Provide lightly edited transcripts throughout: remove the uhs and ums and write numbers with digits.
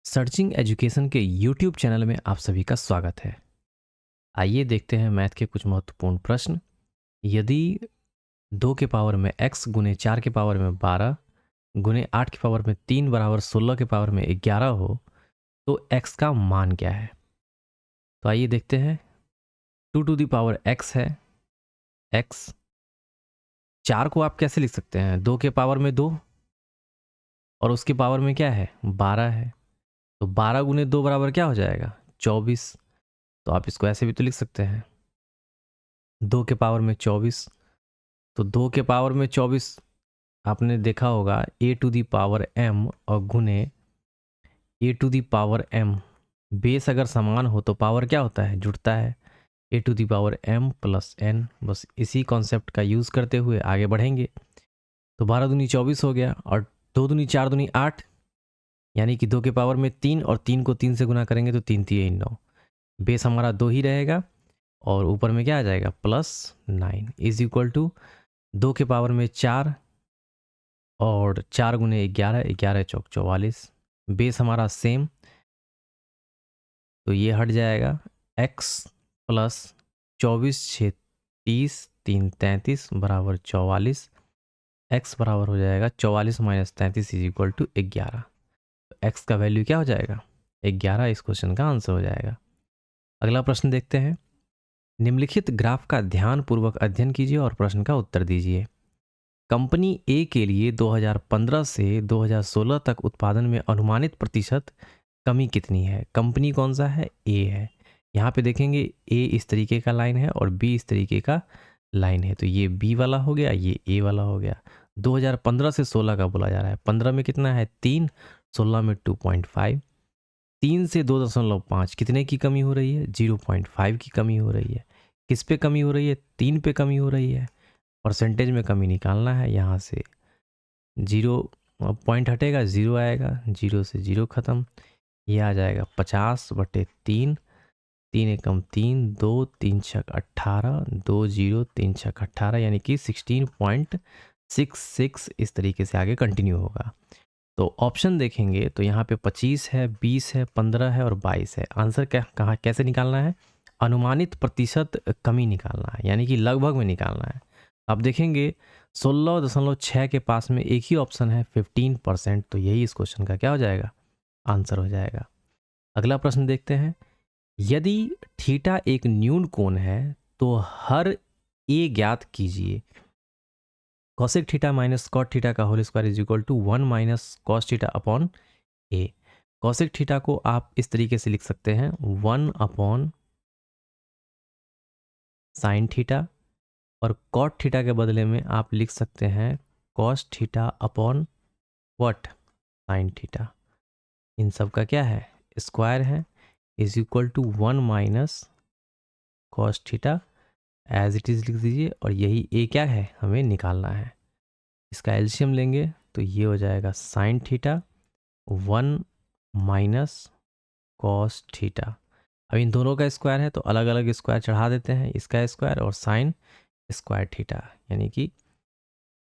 Searching education के YouTube channel में आप सभी का स्वागत है। आइए देखते हैं मैथ के कुछ महत्वपूर्ण प्रश्न। यदि 2 के पावर में x गुने 4 के पावर में 12 गुने 8 के पावर में 3 बराबर 16 के पावर में 11 हो तो x का मान क्या है? तो आइए देखते हैं। 2 टू द पावर x है x। 4 को आप कैसे लिख सकते हैं? 2 के पावर में 2 और उसके पावर में क्या है? 12 है। तो 12 गुने 2 बराबर क्या हो जाएगा? 24। तो आप इसको ऐसे भी तो लिख सकते हैं, 2 के पावर में 24। तो 2 के पावर में 24 आपने देखा होगा a to the power m और गुने a to the power m। Base अगर समान हो तो पावर क्या होता है? जुड़ता है। a to the power m plus n। बस इसी कॉन्सेप्ट का यूज़ करते हुए आगे बढ़ेंगे। तो 12 दूनी 24 हो गया और 2 दूनी 4 दूनी 8, यानी कि 2 के पावर में 3 और 3 को 3 से गुना करेंगे तो 3 3 9। बेस हमारा 2 ही रहेगा और ऊपर में क्या आ जाएगा? प्लस 9 इज इक्वल टू 2 के पावर में 4 और 4 गुने 11, 11 चौक 44। बेस हमारा सेम, तो ये हट जाएगा। x प्लस 24 6 30 3 33 बराबर 44। x बराबर हो जाएगा 44 माइनस 33 इज इक्वल टू 11। तो x का वैल्यू क्या हो जाएगा? 11 इस क्वेश्चन का आंसर हो जाएगा। अगला प्रश्न देखते हैं। निम्नलिखित ग्राफ का ध्यानपूर्वक अध्ययन कीजिए और प्रश्न का उत्तर दीजिए। कंपनी ए के लिए 2015 से 2016 तक उत्पादन में अनुमानित प्रतिशत कमी कितनी है? कंपनी कौन सा है? ए है। यहाँ पे देखेंगे ए इस तरीके का लाइन है और बी इस तरीके का लाइन है, तो ये बी वाला हो गया, ये ए वाला हो गया। 2015 से 16 का बोला जा रहा है। 15 में कितना है? 3, 16 में 2.5। 3 से 2.5 कितने की कमी हो रही है? 0.5 की कमी हो रही है। किस पे कमी हो रही है? 3 पे कमी हो रही है। परसेंटेज में कमी निकालना है। यहाँ से 0 पॉइंट हटेगा, 0 आएगा, 0 से 0 ख़त्म। ये आ जाएगा 50/3। 3 एकम 3, 2 3 छक 18, 2 0 3 छक 18, यानी कि 16.66 इस तरीके से आगे कंटिन्यू होगा। तो ऑप्शन देखेंगे तो यहाँ पे 25 है, 20 है, 15 है और 22 है। आंसर क्या कहाँ कैसे निकालना है? अनुमानित प्रतिशत कमी निकालना है, यानी कि लगभग में निकालना है। अब देखेंगे 16.6 के पास में एक ही ऑप्शन है 15%, तो यही इस क्वेश्चन का क्या हो जाएगा? आंसर हो जाएगा। अगला प्रश्न देखते हैं। यदि थीटा एक न्यून कोण है तो हर ए ज्ञात कीजिए। Cosec theta minus cot theta का whole square is equal to 1 minus cos theta upon A. Cosec theta को आप इस तरीके से लिख सकते हैं 1 अपॉन साइन थीटा, और कॉट थीटा के बदले में आप लिख सकते हैं cos theta upon what? Sine theta. इन सब का क्या है? स्क्वायर है, is equal to 1 minus cos theta as it is लिख दीजिए, और यही ए क्या है? हमें निकालना है। इसका एलसीएम लेंगे तो ये हो जाएगा sine theta 1 minus cos theta. अब इन दोनों का स्क्वायर है तो अलग अलग स्क्वायर चढ़ा देते हैं, इसका स्क्वायर और साइन स्क्वायर थीटा, यानी कि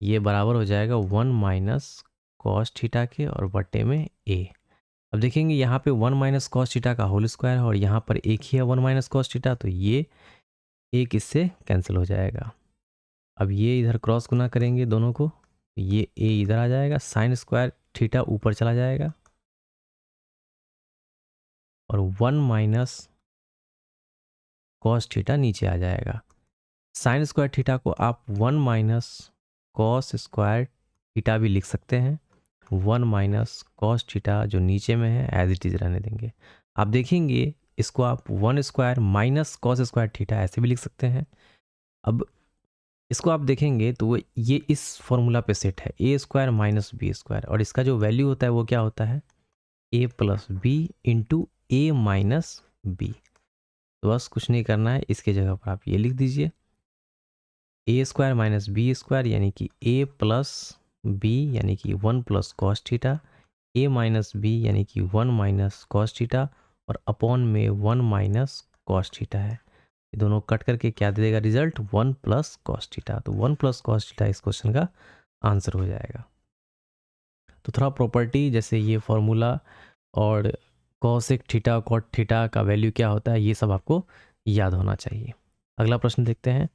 ये बराबर हो जाएगा 1 माइनस कॉस थीटा के और बटे में ए। अब देखेंगे यहाँ पे 1 माइनस कॉस थीटा का होल स्क्वायर है और यहाँ पर एक ही है 1 माइनस कॉस थीटा, तो ये एक इससे कैंसिल हो जाएगा। अब ये इधर क्रॉस गुना करेंगे दोनों को, ये ए इधर आ जाएगा, साइन स्क्वायर थीटा ऊपर चला जाएगा और 1 माइनस कॉस थीटा नीचे आ जाएगा। साइन स्क्वायर थीटा को आप 1 माइनस कॉस स्क्वायर थीटा भी लिख सकते हैं। 1 माइनस कॉस थीटा जो नीचे में है एज इट इज रहने देंगे। आप देखेंगे इसको आप 1 square minus cos square theta ऐसे भी लिख सकते हैं। अब इसको आप देखेंगे तो ये इस फॉर्मूला पे सेट है, ए स्क्वायर माइनस बी स्क्वायर, और इसका जो वैल्यू होता है वो क्या होता है? ए प्लस बी इंटू ए माइनस बी। तो बस कुछ नहीं करना है, इसके जगह पर आप ये लिख दीजिए ए स्क्वायर माइनस बी स्क्वायर, यानी कि ए प्लस बी यानी कि 1 प्लस कॉस थीटा, ए माइनस बी यानी कि 1 माइनस कॉस थीटा, और अपॉन में 1 माइनस कॉस थीटा है। ये दोनों कट करके क्या दे देगा रिजल्ट? 1 plus cos theta. तो 1 प्लस कॉस थीटा इस क्वेश्चन का आंसर हो जाएगा। तो थोड़ा प्रॉपर्टी, जैसे ये फॉर्मूला और कॉसेक थीटा कॉट थीटा का वैल्यू क्या होता है, ये सब आपको याद होना चाहिए। अगला प्रश्न देखते हैं।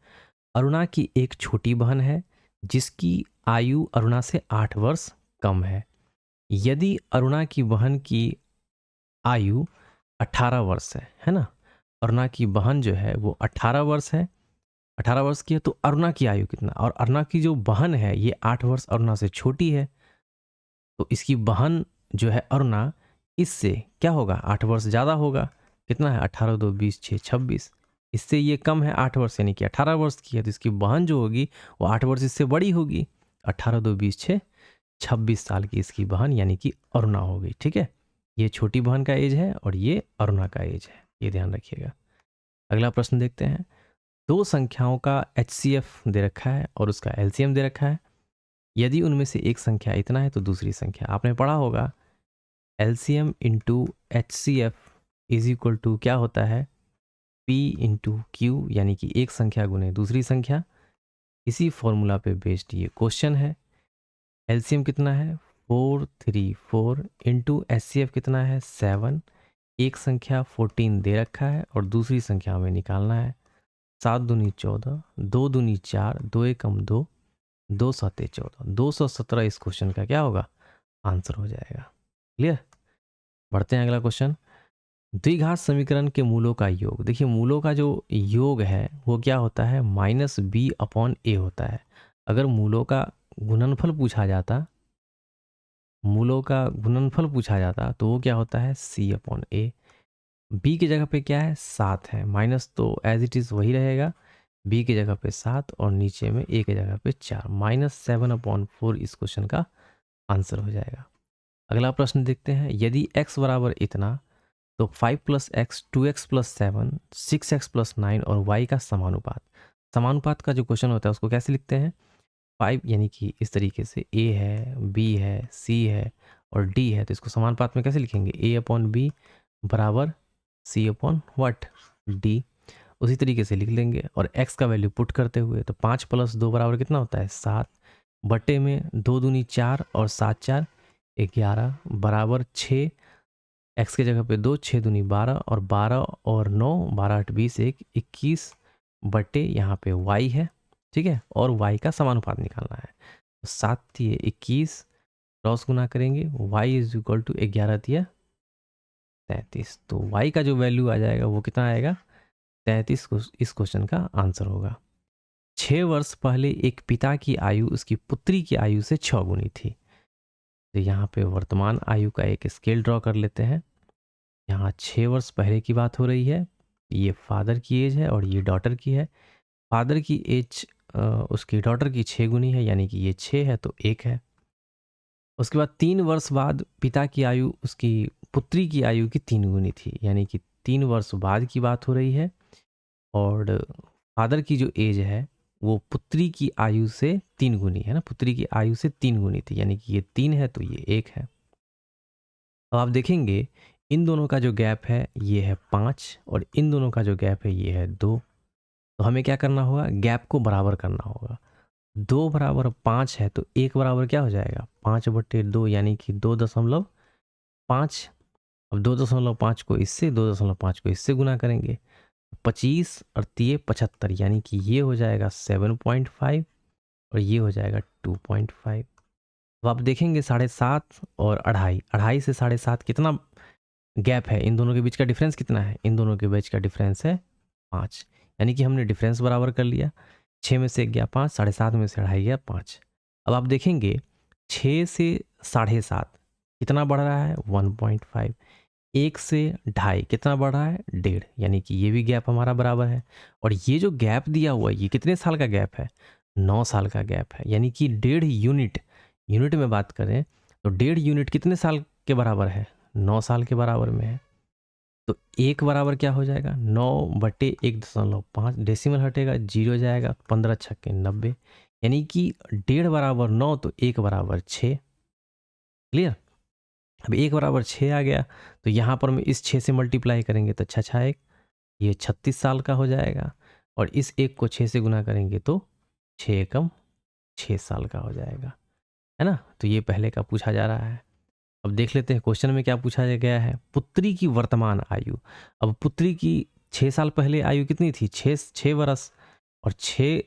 अरुणा की एक छोटी बहन है जिसकी आयु अरुणा से 8 वर्ष कम है। यदि अरुणा की बहन की आयु 18 वर्ष है ना? अरुणा की बहन जो है वो 18 वर्ष है, 18 वर्ष की है, तो अरुणा की आयु कितना? और अरुणा की जो बहन है ये 8 वर्ष अरुणा से छोटी है, तो इसकी बहन जो है अरुणा, इससे क्या होगा? 8 वर्ष ज़्यादा होगा। कितना है? 18 2 20 6 26। इससे ये कम है 8 वर्ष, यानी कि 18 वर्ष की है, तो इसकी बहन जो होगी वो 8 वर्ष इससे बड़ी होगी। 18 2 20 6 26 साल की इसकी बहन यानी कि अरुणा हो गई। ठीक है, ये छोटी बहन का एज है और ये अरुणा का एज है, ये ध्यान रखिएगा। अगला प्रश्न देखते हैं। दो संख्याओं का HCF दे रखा है और उसका LCM दे रखा है। यदि उनमें से एक संख्या इतना है तो दूसरी संख्या, आपने पढ़ा होगा LCM into HCF is equal to क्या होता है? P इंटू Q, यानी कि एक संख्या गुने दूसरी संख्या। इसी फॉर्मूला पे बेस्ड ये क्वेश्चन है। LCM कितना है? 4 3 4 इंटू HCF कितना है? 7। एक संख्या 14 दे रखा है और दूसरी संख्या हमें निकालना है। 7 दूनी 14, 2 दूनी 4, 2 एकम 2, 2 सते 14, 217 इस क्वेश्चन का क्या होगा? आंसर हो जाएगा। क्लियर? बढ़ते हैं अगला क्वेश्चन। द्विघात समीकरण के मूलों का योग। देखिए मूलों का जो योग है वो क्या होता है? -b/a होता है। अगर मूलों का गुणनफल पूछा जाता, मूलों का गुणनफल पूछा जाता तो वो क्या होता है? c/a। b की जगह पे क्या है? 7 है, माइनस तो एज इट इज़ वही रहेगा। b की जगह पे 7 और नीचे में a की जगह पे 4, -7/4 इस क्वेश्चन का आंसर हो जाएगा। अगला प्रश्न देखते हैं। यदि x बराबर इतना तो 5 + x 2x + 7 6x + 9 और y का समानुपात। समानुपात का जो क्वेश्चन होता है उसको कैसे लिखते हैं? 5 यानी कि इस तरीके से a है, b है, c है और d है, तो इसको समानुपात में कैसे लिखेंगे? a/b बराबर c/what? d। उसी तरीके से लिख लेंगे और x का वैल्यू पुट करते हुए तो 5 + 2 बराबर कितना होता है? 7 बटे में 2 दूनी 4 और 7 4 11 बराबर 6। x की जगह पे 2, 6 दूनी 12 और 12 और 9 12 8 20 1 21 बटे यहाँ पे y है। ठीक है, और y का समानुपात निकालना है। तो 7 दिए 21 क्रॉस गुना करेंगे, y इज इक्वल टू 11 दिया 33। तो y का जो वैल्यू आ जाएगा वो कितना आएगा? 33 को इस क्वेश्चन का आंसर होगा। 6 वर्ष पहले एक पिता की आयु उसकी पुत्री की आयु से 6 गुनी थी। तो यहाँ पे वर्तमान आयु का एक स्केल ड्रॉ कर लेते हैं। यहाँ 6 वर्ष पहले की बात हो रही है, ये फादर की एज है और ये डॉटर की है। फादर की एज उसकी डॉटर की 6 गुनी है, यानी कि ये 6 है तो 1 है। उसके बाद 3 वर्ष बाद पिता की आयु उसकी पुत्री की आयु की 3 गुनी थी, यानी कि 3 वर्ष बाद की बात हो रही है। और फादर की जो एज है वो पुत्री की आयु से 3 गुनी है ना, पुत्री की आयु से 3 गुनी थी, यानी कि ये 3 है तो ये 1 है। अब आप देखेंगे इन दोनों का जो गैप है ये है 5 और इन दोनों का जो गैप है ये है 2। तो हमें क्या करना होगा? गैप को बराबर करना होगा। 2 बराबर 5 है तो 1 बराबर क्या हो जाएगा? 5/2 यानी कि 2.5। अब 2.5 को इससे 2.5 को इससे गुना करेंगे, 25 और 3 75, यानी कि ये हो जाएगा 7.5 और ये हो जाएगा 2.5। अब आप देखेंगे 7.5 और 2.5, 2.5 से 7.5 कितना गैप है? इन दोनों के बीच का डिफरेंस कितना है? इन दोनों के बीच का डिफरेंस है 5, यानी कि हमने डिफरेंस बराबर कर लिया। 6 में से 1 गया 5, 7.5 में से 2.5 गया 5। अब आप देखेंगे 6 से 7.5 कितना बढ़ रहा है? 1.5। 1 से 2.5 कितना बढ़ रहा है? 1.5, यानी कि ये भी गैप हमारा बराबर है। और ये जो गैप दिया हुआ है ये कितने साल का गैप है? 9 साल का गैप है, यानी कि 1.5 यूनिट, यूनिट में बात करें तो 1.5 यूनिट कितने साल के बराबर है? 9 साल के बराबर में है। तो 1 बराबर क्या हो जाएगा? 9/1.5, डेसिमल हटेगा 0 जाएगा, 15 छक्के 90, यानी कि 1.5 बराबर 9 तो 1 बराबर 6। क्लियर? अब 1 बराबर 6 आ गया तो यहाँ पर में इस 6 से मल्टीप्लाई करेंगे तो 6 6 1, ये 36 साल का हो जाएगा। और इस 1 को 6 से गुना करेंगे तो 6 एकम 6 साल का हो जाएगा, है ना? तो ये पहले का पूछा जा रहा है। अब देख लेते हैं क्वेश्चन में क्या पूछा गया है। पुत्री की वर्तमान आयु। अब पुत्री की 6 साल पहले आयु कितनी थी? 6 वर्ष। और 6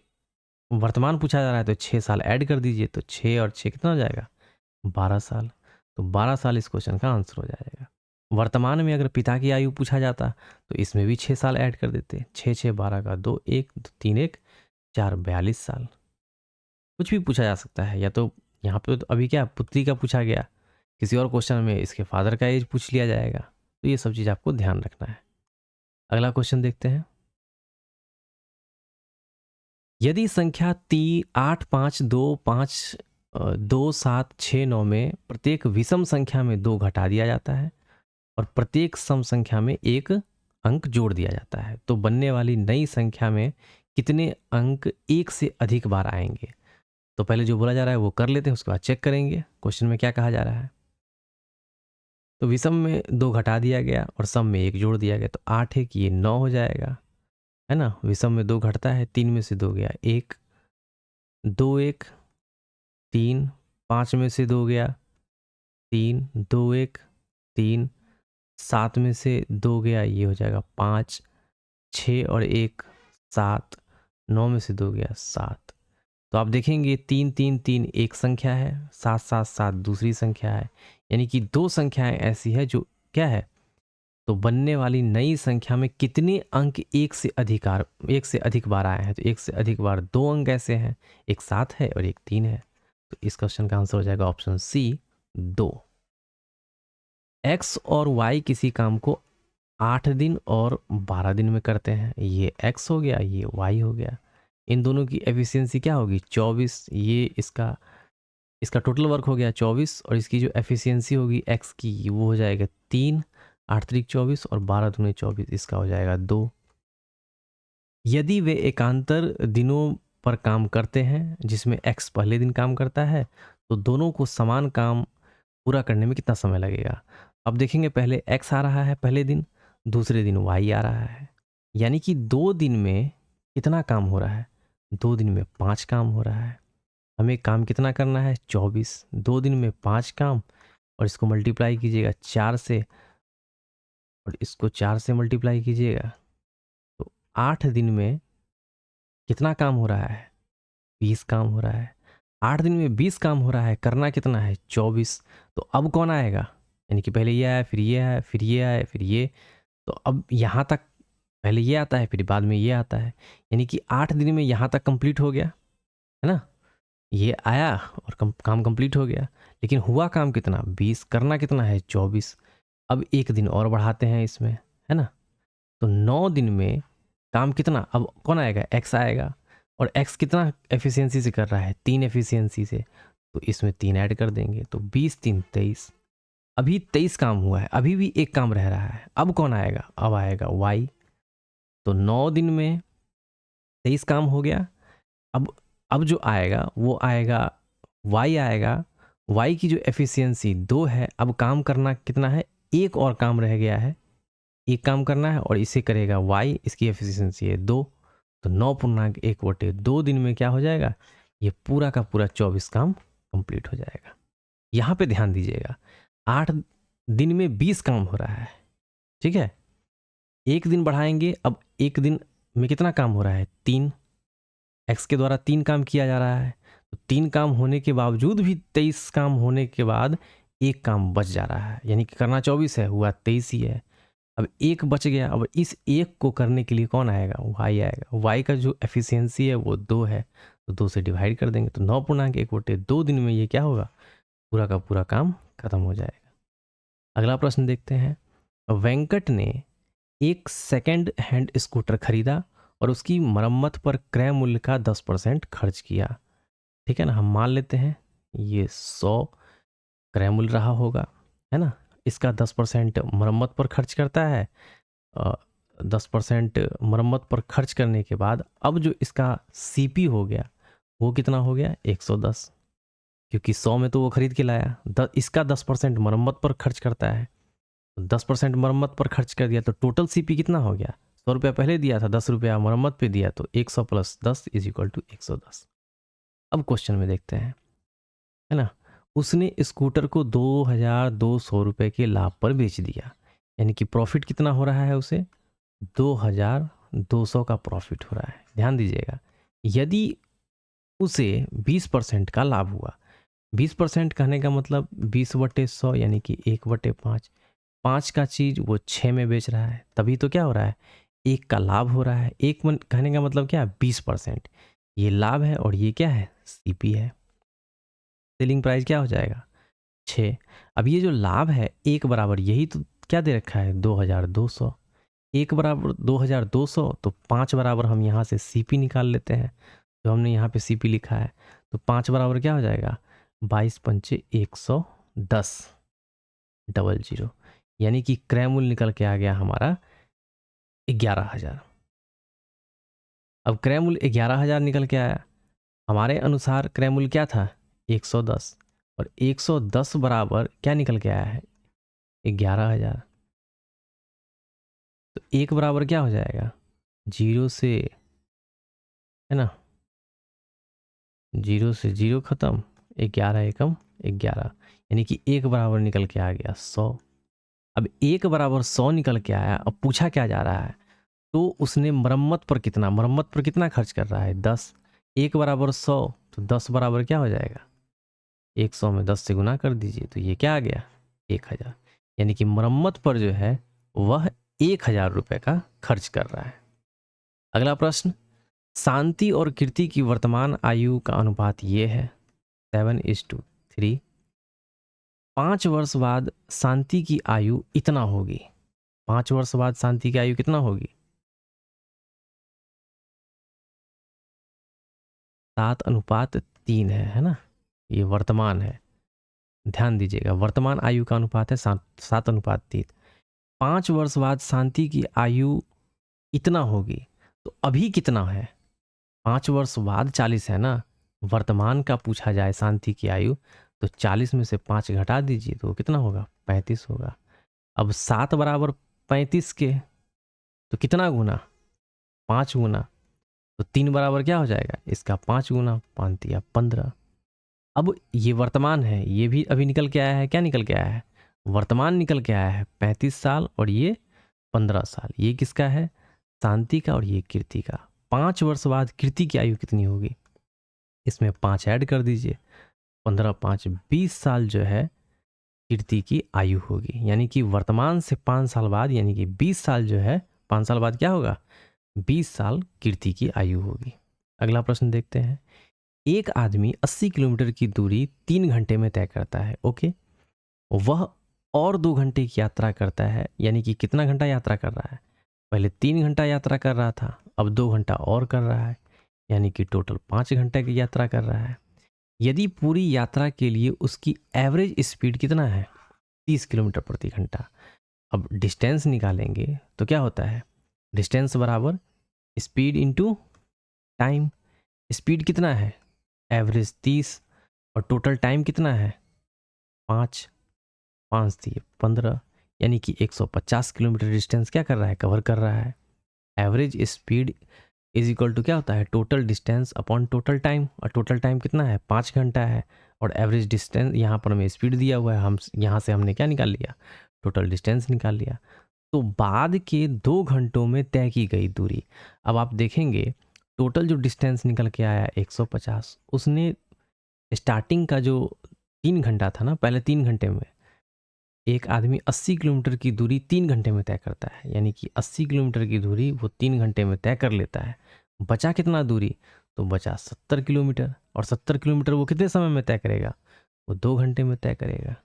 वर्तमान पूछा जा रहा है तो 6 साल ऐड कर दीजिए, तो 6 और 6 कितना हो जाएगा? 12 साल। तो 12 साल इस क्वेश्चन का आंसर हो जाएगा। वर्तमान में अगर पिता की आयु पूछा जाता तो इसमें भी 6 साल ऐड कर देते। 6 6 12 का 2 1 3 1 4 42 साल। कुछ भी पूछा जा सकता है, या तो यहाँ पे तो अभी क्या पुत्री का पूछा गया, किसी और क्वेश्चन में इसके फादर का एज पूछ लिया जाएगा। तो ये सब चीज़ आपको ध्यान रखना है। अगला क्वेश्चन देखते हैं। यदि संख्या 8 5 2 5 2 7 6 9 में प्रत्येक विषम संख्या में 2 घटा दिया जाता है और प्रत्येक सम संख्या में 1 अंक जोड़ दिया जाता है, तो बनने वाली नई संख्या में कितने अंक 1 से अधिक बार आएंगे? तो पहले जो बोला जा रहा है वो कर लेते हैं, उसके बाद चेक करेंगे क्वेश्चन में क्या कहा जा रहा है। तो विषम में 2 घटा दिया गया और सम में 1 जोड़ दिया गया, तो 8 है कि ये 9 हो जाएगा, है ना। विषम में 2 घटता है, 3 में से 2 गया 1, 2 1 3, 5 में से 2 गया 3, 2 1 3, 7 में से 2 गया, ये हो जाएगा 5, 6 और 1 7, 9 में से 2 गया 7। तो आप देखेंगे 3 3 3 एक संख्या है, 7 7 7 दूसरी संख्या है, यानी कि 2 संख्याएं ऐसी है जो क्या है, तो बनने वाली नई संख्या में कितने अंक 1 से अधिक बार आए हैं? तो 1 से अधिक बार 2 अंक ऐसे हैं, एक 7 है और एक 3 है। तो इस क्वेश्चन का आंसर हो जाएगा ऑप्शन सी 2। एक्स और वाई किसी काम को 8 दिन और 12 दिन में करते हैं। ये एक्स हो गया, ये वाई हो गया। इन दोनों की एफिशिएंसी क्या होगी? 24। ये इसका टोटल वर्क हो गया 24 और इसकी जो एफिशिएंसी होगी एक्स की वो हो जाएगा 3, 8 त्रिक 24 और 12 दूनी 24, इसका हो जाएगा 2। यदि वे एकांतर दिनों पर काम करते हैं जिसमें एक्स पहले दिन काम करता है, तो दोनों को समान काम पूरा करने में कितना समय लगेगा? अब देखेंगे पहले एक्स आ रहा है पहले दिन, दूसरे दिन वाई आ रहा है, यानी कि 2 दिन में कितना काम हो रहा है? 2 दिन में 5 काम हो रहा है। हमें काम कितना करना है? 24। 2 दिन में 5 काम, और इसको मल्टीप्लाई कीजिएगा 4 से और इसको 4 से मल्टीप्लाई कीजिएगा, तो 8 दिन में कितना काम हो रहा है? 20 काम हो रहा है। 8 दिन में 20 काम हो रहा है, करना कितना है? 24। तो अब कौन आएगा? यानी कि पहले ये आया, फिर ये आया, फिर ये आया, फिर ये, तो अब यहाँ तक पहले ये आता है, फिर बाद में ये आता है, यानी कि 8 दिन में यहाँ तक कंप्लीट हो गया, है ना। ये आया और काम कंप्लीट हो गया, लेकिन हुआ काम कितना? 20, करना कितना है? 24। अब एक दिन और बढ़ाते हैं इसमें, है ना। तो 9 दिन में काम कितना? अब कौन आएगा? एक्स आएगा, और एक्स कितना एफिशिएंसी से कर रहा है? 3 एफिशिएंसी से, तो इसमें 3 ऐड कर देंगे, तो 20 3 23। अभी 23 काम हुआ है, अभी भी एक काम रह रहा है। अब कौन आएगा? अब आएगा वाई। तो 9 दिन में 23 काम हो गया। अब जो आएगा वो आएगा वाई आएगा। वाई की जो एफिशिएंसी 2 है, अब काम करना कितना है? एक और काम रह गया है, एक काम करना है और इसे करेगा वाई, इसकी एफिशिएंसी है 2, तो 9.1/2 दिन में क्या हो जाएगा? ये पूरा का पूरा 24 काम कंप्लीट हो जाएगा। यहाँ पे ध्यान दीजिएगा, 8 दिन में 20 काम हो रहा है, ठीक है। एक दिन बढ़ाएंगे, अब एक दिन में कितना काम हो रहा है? 3। एक्स के द्वारा 3 काम किया जा रहा है, तो 3 काम होने के बावजूद भी 23 काम होने के बाद एक काम बच जा रहा है, यानी कि करना 24 है, हुआ 23 ही है। अब एक बच गया, अब इस एक को करने के लिए कौन आएगा? वाई आएगा। वाई का जो एफिशिएंसी है वो 2 है, तो 2 से डिवाइड कर देंगे, तो 9.1/2 दिन में ये क्या होगा? पूरा का पूरा काम खत्म हो जाएगा। अगला प्रश्न देखते हैं। वेंकट ने एक सेकंड हैंड स्कूटर खरीदा और उसकी मरम्मत पर क्रय मूल्य का 10% खर्च किया, ठीक है ना। हम मान लेते हैं ये 100 क्रय मूल्य रहा होगा, है ना। इसका 10% मरम्मत पर खर्च करता है। 10% मरम्मत पर खर्च करने के बाद अब जो इसका सीपी हो गया वो कितना हो गया? 110, क्योंकि 100 में तो वो खरीद के लाया। इसका 10% मरम्मत पर खर्च करता है, 10% मरम्मत पर खर्च कर दिया, तो टोटल सीपी कितना हो गया? 100 रुपया पहले दिया था, 10 रुपया मरम्मत पे दिया, तो 100 + 10 = 110। अब क्वेश्चन में देखते हैं, है ना। उसने स्कूटर को 2200 रुपये के लाभ पर बेच दिया, यानी कि प्रॉफिट कितना हो रहा है उसे, 2200 का प्रॉफिट हो रहा है। ध्यान दीजिएगा, यदि उसे 20% का लाभ हुआ, 20% कहने का मतलब 20/100 यानी कि 1/5, 5 का चीज़ वो 6 में बेच रहा है, तभी तो क्या हो रहा है, 1 का लाभ हो रहा है। एक मन कहने का मतलब क्या है, 20%। ये लाभ है और ये क्या है, सीपी है। सेलिंग प्राइस क्या हो जाएगा, 6। अब ये जो लाभ है, एक बराबर यही तो क्या दे रखा है, 2200। एक बराबर 2200, तो 5 बराबर हम यहाँ से सीपी निकाल लेते हैं, जो हमने यहाँ पे सीपी लिखा है। तो 5 बराबर क्या हो जाएगा, 22 पंचे 110 00, यानी कि क्रय मूल्य निकल के आ गया हमारा 11,000। अब क्रय मूल्य 11,000 निकल के आया, हमारे अनुसार क्रय मूल्य क्या था, 110, और 110 बराबर क्या निकल के आया है, 11,000। तो एक बराबर क्या हो जाएगा, 0 से, है ना, 0 से 0 खत्म, 11 एकम 11, यानी कि एक बराबर निकल के आ गया 100। अब एक बराबर 100 निकल के आया, अब पूछा क्या जा रहा है, तो उसने मरम्मत पर कितना खर्च कर रहा है, 10। एक बराबर 100, तो 10 बराबर क्या हो जाएगा, 100 में 10 से गुना कर दीजिए, तो ये क्या आ गया, 1000। यानी कि मरम्मत पर जो है वह 1000 रुपये का खर्च कर रहा है। अगला प्रश्न, शांति और कीर्ति की वर्तमान आयु का अनुपात ये है 7:3। 5 वर्ष बाद शांति की आयु इतना होगी, 5 वर्ष बाद शांति की आयु कितना होगी, 7:3 है ना, ये वर्तमान है। ध्यान दीजिएगा, वर्तमान आयु का अनुपात है 7:3। 5 वर्ष बाद शांति की आयु इतना होगी, तो अभी कितना है, 5 वर्ष बाद 40 है ना, वर्तमान का पूछा जाए शांति की आयु, तो 40 में से 5 घटा दीजिए तो कितना होगा, 35 होगा। अब 7 बराबर 35 के, तो कितना गुना, 5 गुना, तो 3 बराबर क्या हो जाएगा, इसका 5 गुना, 5 दिया 15। अब ये वर्तमान है, ये भी अभी निकल के आया है, क्या निकल के आया है, वर्तमान निकल के आया है 35 साल, और ये 15 साल। ये किसका है, शांति का, और ये कीर्ति का। 5 वर्ष बाद कीर्ति की आयु कितनी होगी, इसमें 5 ऐड कर दीजिए, 15 5 20 साल जो है कीर्ति की आयु होगी। यानी कि वर्तमान से 5 साल बाद, यानी कि 20 साल जो है, 5 साल बाद क्या होगा, 20 साल कीर्ति की आयु होगी। अगला प्रश्न देखते हैं, एक आदमी 80 किलोमीटर की दूरी 3 घंटे में तय करता है, ओके, वह और 2 घंटे की यात्रा करता है, यानी कि कितना घंटा यात्रा कर रहा है, पहले 3 घंटा यात्रा कर रहा था, अब 2 घंटा और कर रहा है, यानी कि टोटल 5 घंटे की यात्रा कर रहा है। यदि पूरी यात्रा के लिए उसकी एवरेज स्पीड कितना है, 30 किलोमीटर प्रति घंटा। अब डिस्टेंस निकालेंगे तो क्या होता है, डिस्टेंस बराबर स्पीड इंटू टाइम। स्पीड कितना है, एवरेज 30, और टोटल टाइम कितना है, 5, 5 दिए 15, यानी कि 150 किलोमीटर डिस्टेंस क्या कर रहा है, कवर कर रहा है। Average speed is equal to क्या होता है, total distance upon total time, और टोटल टाइम कितना है, 5 घंटा है, और एवरेज डिस्टेंस यहाँ पर हमें स्पीड दिया हुआ है, हम यहाँ से हमने क्या निकाल लिया, टोटल डिस्टेंस निकाल लिया। तो बाद के 2 घंटों में तय की गई दूरी, अब आप देखेंगे टोटल जो डिस्टेंस निकल के आया 150, उसने स्टार्टिंग का जो 3 घंटा था ना, पहले 3 घंटे में एक आदमी 80 किलोमीटर की दूरी 3 घंटे में तय करता है, यानी कि 80 किलोमीटर की दूरी वो 3 घंटे में तय कर लेता है। बचा कितना दूरी, तो बचा 70 किलोमीटर, और 70 किलोमीटर वो कितने समय में तय करेगा, वो 2 घंटे में तय करेगा।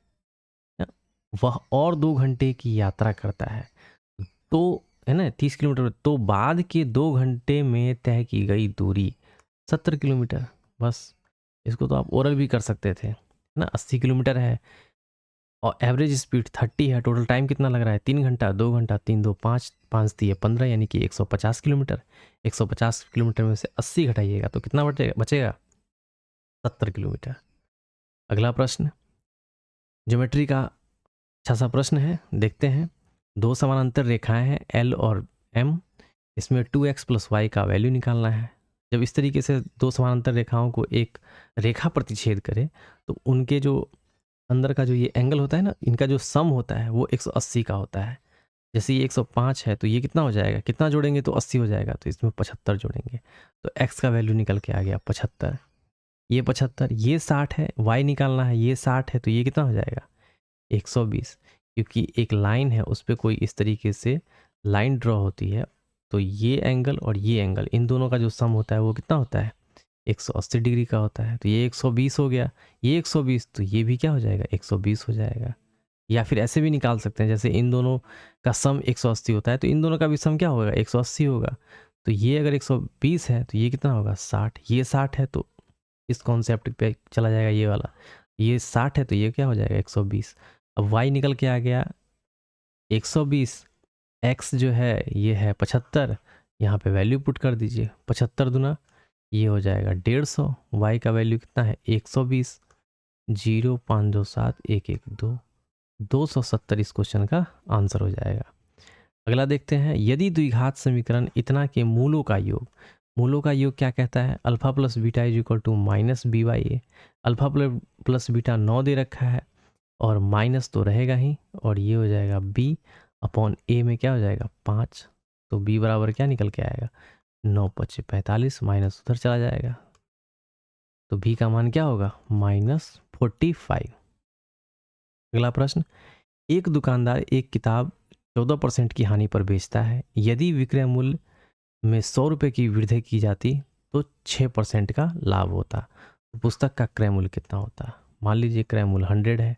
वह और 2 घंटे की यात्रा करता है, तो है ना 30 किलोमीटर, तो बाद के 2 घंटे में तय की गई दूरी 70 किलोमीटर। बस इसको तो आप ओरल भी कर सकते थे, है ना, 80 किलोमीटर है और एवरेज स्पीड 30 है, टोटल टाइम कितना लग रहा है, 3 घंटा, 2 घंटा, 3 2 5, 5 दिए 15, यानी कि 150 किलोमीटर। 150 किलोमीटर में से 80 घटाइएगा तो कितना बचेगा 70 किलोमीटर। अगला प्रश्न ज्योमेट्री का अच्छा सा प्रश्न है, देखते हैं। 2 समानांतर रेखाएं हैं L और M, इसमें 2x + y का वैल्यू निकालना है। जब इस तरीके से 2 समानांतर रेखाओं को एक रेखा प्रतिच्छेद करे तो उनके जो अंदर का जो ये एंगल होता है ना, इनका जो सम होता है वो 180 का होता है। जैसे ये 105 है तो ये कितना हो जाएगा, कितना जोड़ेंगे तो 80 हो जाएगा, तो इसमें 75 जोड़ेंगे तो x का वैल्यू निकल के आ गया 75। ये 75, ये 60 है, y निकालना है, ये 60 है तो ये कितना हो जाएगा 120। क्योंकि एक लाइन है उस पर कोई इस तरीके से लाइन ड्रॉ होती है, तो ये एंगल और ये एंगल इन दोनों का जो सम होता है वो कितना होता है 180 डिग्री का होता है। तो ये 120 हो गया, ये 120, तो ये भी क्या हो जाएगा 120 हो जाएगा। या फिर ऐसे भी निकाल सकते हैं, जैसे इन दोनों का सम 180 होता है तो इन दोनों का भी सम क्या होगा 180 होगा। तो ये अगर 120 है तो ये कितना होगा 60, ये 60 है तो इस कॉन्सेप्ट पे चला जाएगा ये वाला, ये 60 है तो ये क्या हो जाएगा 120। अब y निकल के आ गया 120, x जो है ये है 75, यहाँ पे वैल्यू पुट कर दीजिए, 75 दुना ये हो जाएगा 150, y का वैल्यू कितना है 120, 0 5 2 7 1 1 2, 270 इस क्वेश्चन का आंसर हो जाएगा। अगला देखते हैं, यदि द्विघात समीकरण इतना के मूलों का योग, मूलों का योग क्या कहता है, alpha plus beta is equal to minus B by A. Alpha plus beta 9 दे रखा है और माइनस तो रहेगा ही, और ये हो जाएगा b अपॉन ए में क्या हो जाएगा 5, तो b बराबर क्या निकल के आएगा 9 5 45, माइनस उधर चला जाएगा तो b का मान क्या होगा -45। अगला प्रश्न, एक दुकानदार एक किताब 14% की हानि पर बेचता है, यदि विक्रय मूल्य में 100 रुपये की वृद्धि की जाती तो 6% का लाभ होता, तो पुस्तक का क्रय मूल्य कितना होता। मान लीजिए क्रय मूल्य 100 है,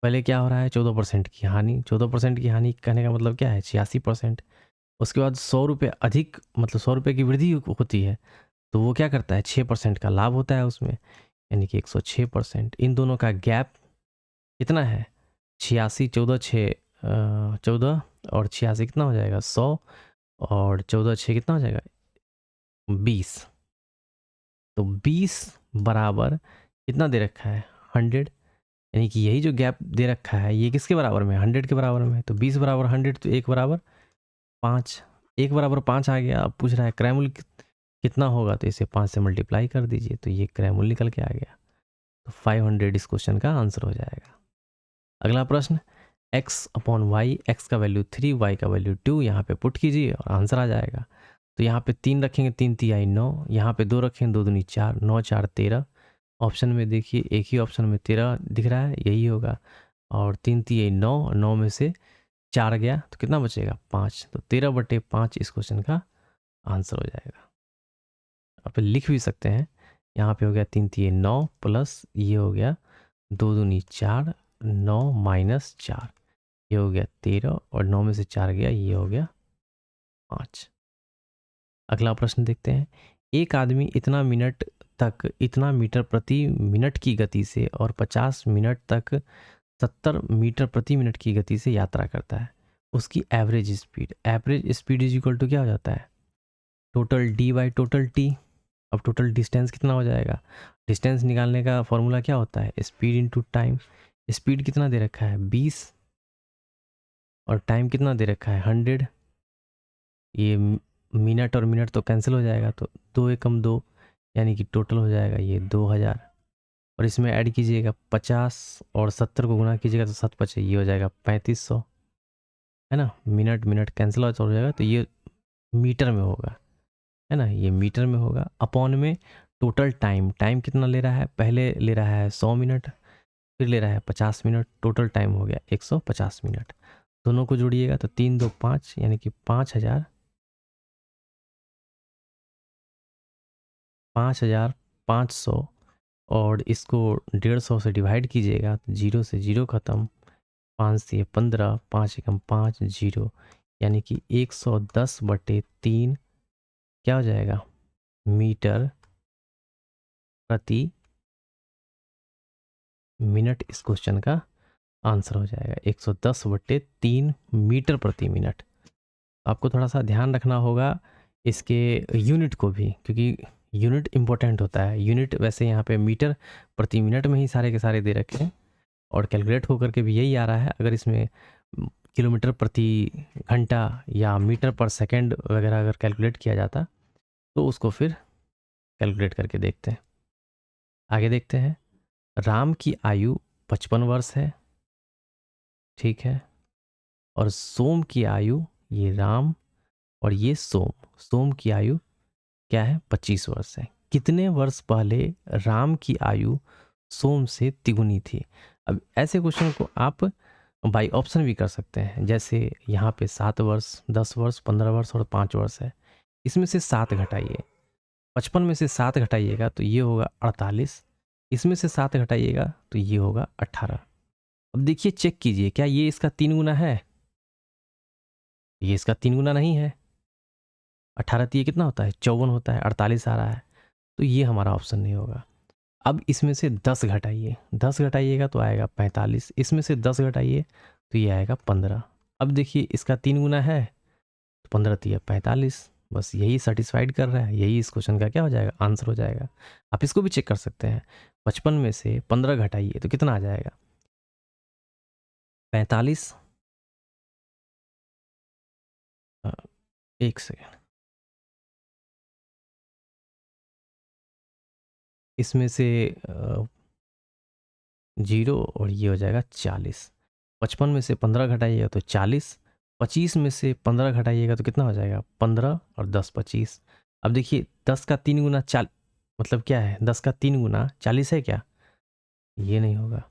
पहले क्या हो रहा है 14% की हानि, 14% की हानि कहने का मतलब क्या है 86%। उसके बाद 100 रुपये अधिक, मतलब 100 रुपये की वृद्धि होती है, तो वो क्या करता है 6% का लाभ होता है उसमें, यानी कि 106%। इन दोनों का गैप कितना है 86, 14 6 14 और 86 कितना हो जाएगा 100, और 14 6 कितना हो जाएगा 20। तो 20 बराबर कितना दे रखा है 100, यानी कि यही जो गैप दे रखा है ये किसके बराबर में 100 के बराबर में। तो 20 बराबर 100, तो 1 बराबर 5, 1 बराबर 5 आ गया। अब पूछ रहा है क्रय मूल्य कितना होगा, तो इसे 5 से मल्टीप्लाई कर दीजिए तो ये क्रय मूल्य निकल के आ गया, तो 500 इस क्वेश्चन का आंसर हो जाएगा। अगला प्रश्न, x अपॉन वाई, एक्स का वैल्यू 3, y का वैल्यू 2, यहाँ पे पुट कीजिए और आंसर आ जाएगा। तो यहाँ पे 3 रखेंगे, 3 तिहाई 9, यहाँ पे 2 रखेंगे, 2 दूनी 4, 9 4 13। ऑप्शन में देखिए एक ही ऑप्शन में 13 दिख रहा है, यही होगा। और 3 तिहाई 9, 9 में से 4 गया तो कितना बचेगा 5, तो 13/5 इस क्वेश्चन का आंसर हो जाएगा। आप लिख भी सकते हैं, यहाँ पे हो गया 3 तिहाई 9 प्लस ये हो गया 2 दूनी 4, 9 माइनस 4, ये हो गया 13, और 9 में से 4 गया, ये हो गया 5। अगला प्रश्न देखते हैं, एक आदमी इतना मिनट तक इतना मीटर प्रति मिनट की गति से और 50 मिनट तक 70 मीटर प्रति मिनट की गति से यात्रा करता है, उसकी average speed is equal to क्या हो जाता है total D by total T. अब टोटल डिस्टेंस कितना हो जाएगा, डिस्टेंस निकालने का फॉर्मूला क्या होता है स्पीड इनटू टाइम। स्पीड कितना दे रखा है 20, और टाइम कितना दे रखा है 100। ये मिनट और मिनट तो कैंसिल हो जाएगा, तो 2 एकम 2, यानी कि टोटल हो जाएगा ये 2000, और इसमें ऐड कीजिएगा 50 और 70 को गुना कीजिएगा तो 7 5 ये हो जाएगा 3500, है ना। मिनट मिनट कैंसिल हो जाएगा तो ये मीटर में होगा, है ना, ये मीटर में होगा। अपॉन में टोटल टाइम, टाइम कितना ले रहा है, पहले ले रहा है 100 मिनट, फिर ले रहा है 50 मिनट, टोटल टाइम हो गया 150 मिनट। दोनों को जोड़िएगा तो 3 2 5, यानी कि 5500, और इसको 150 से डिवाइड कीजिएगा तो 0 से 0 ख़त्म, 5 से 15, 5 एकम 5 0, यानी कि 110/3 क्या हो जाएगा मीटर प्रति मिनट इस क्वेश्चन का आंसर हो जाएगा 110/3 मीटर प्रति मिनट। आपको थोड़ा सा ध्यान रखना होगा इसके यूनिट को भी, क्योंकि यूनिट इम्पोर्टेंट होता है। यूनिट वैसे यहाँ पे मीटर प्रति मिनट में ही सारे के सारे दे रखे हैं, और कैलकुलेट होकर के भी यही आ रहा है। अगर इसमें किलोमीटर प्रति घंटा या मीटर पर सेकंड वगैरह अगर कैलकुलेट किया जाता तो उसको फिर कैलकुलेट करके देखते हैं। आगे देखते हैं, राम की आयु 55 वर्ष है, ठीक है। और सोम की आयु, ये राम और ये सोम, सोम की आयु क्या है, 25 वर्ष है। कितने वर्ष पहले राम की आयु सोम से तिगुनी थी? अब ऐसे क्वेश्चन को आप बाई ऑप्शन भी कर सकते हैं, जैसे यहाँ पे 7 वर्ष, 10 वर्ष, 15 वर्ष और 5 वर्ष है। इसमें से 7 घटाइए, 55 में से 7 घटाइएगा तो ये होगा 48, इसमें से 7 घटाइएगा तो ये होगा 18। अब देखिए, चेक कीजिए, क्या ये इसका 3 गुना है? ये इसका 3 गुना नहीं है। 18 ये कितना होता है, 54 होता है, 48 आ रहा है, तो ये हमारा ऑप्शन नहीं होगा। अब इसमें से 10 घटाइए, 10 घटाइएगा तो आएगा 45, इसमें से 10 घटाइए तो ये आएगा 15। अब देखिए, इसका 3 गुना है तो 15 3 45, बस यही सेटिस्फाइड कर रहा है, यही इस क्वेश्चन का क्या हो जाएगा, आंसर हो जाएगा। आप इसको भी चेक कर सकते हैं, 55 में से 15 घटाइए तो कितना आ जाएगा, 45। एक सेकेंड, इसमें से 0 और ये हो जाएगा 40। 55 में से 15 घटाइएगा तो 40, 25 में से 15 घटाइएगा तो कितना हो जाएगा, 15 और 10 25। अब देखिए, 10 का 3 गुना मतलब क्या है, 10 का 3 गुना 40 है क्या? ये नहीं होगा,